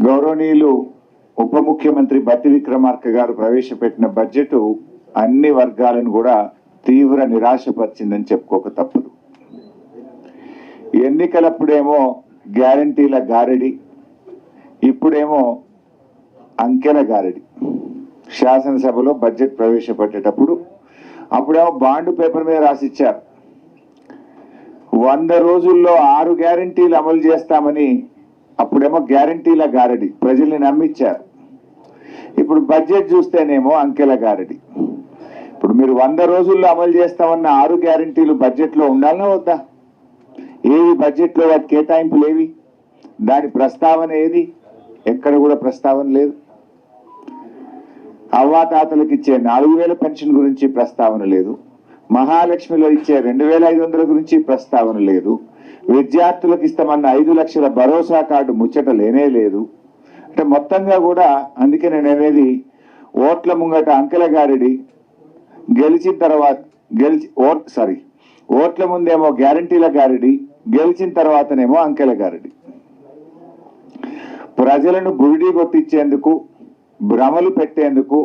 గౌరవనీయులు ఉప ముఖ్యమంత్రి బట్టి విక్రమార్క గారు ప్రవేశపెట్టిన బడ్జెట్ అన్ని వర్గాలను కూడా తీవ్ర నిరాశపరిచిందని చెప్పుకోక తప్పదు. ఎన్నికలప్పుడేమో గ్యారంటీల గారడి, ఇప్పుడేమో అంకెల గారడి. శాసనసభలో బడ్జెట్ ప్రవేశపెట్టేటప్పుడు అప్పుడేమో బాండ్ పేపర్ మీద రాసిచ్చారు 100 రోజుల్లో 6 గ్యారంటీలు అమలు చేస్తామని. అప్పుడేమో గ్యారంటీల గారడి, ప్రజల్ని నమ్మించారు. ఇప్పుడు బడ్జెట్ చూస్తేనేమో అంకెల గారడి. ఇప్పుడు మీరు 100 రోజుల్లో అమలు చేస్తామన్న 6 గ్యారంటీలు బడ్జెట్లో ఉండాలనా వద్దా? ఏవి బడ్జెట్లో వాటి కేటాయింపులు ఏవి? దాని ప్రస్తావన ఏది? ఎక్కడ కూడా ప్రస్తావన లేదు. అవ్వాతాతలకు ఇచ్చే 4000 పెన్షన్ గురించి ప్రస్తావన లేదు. మహాలక్ష్మిలో ఇచ్చే 2500 గురించి ప్రస్తావన లేదు. విద్యార్థులకు ఇస్తామన్న 5 లక్షల భరోసా కార్డు ముచ్చట లేనే లేదు. అంటే మొత్తంగా కూడా అందుకే నేను అనేది ఓట్ల ముంగట అంకెల గారడి, గెలిచిన తర్వాత ఓట్ల ముందేమో గ్యారంటీల గారడి, గెలిచిన తర్వాతనేమో అంకెల గారడి. ప్రజలను గురిడి కొట్టించేందుకు, భ్రమలు పెట్టేందుకు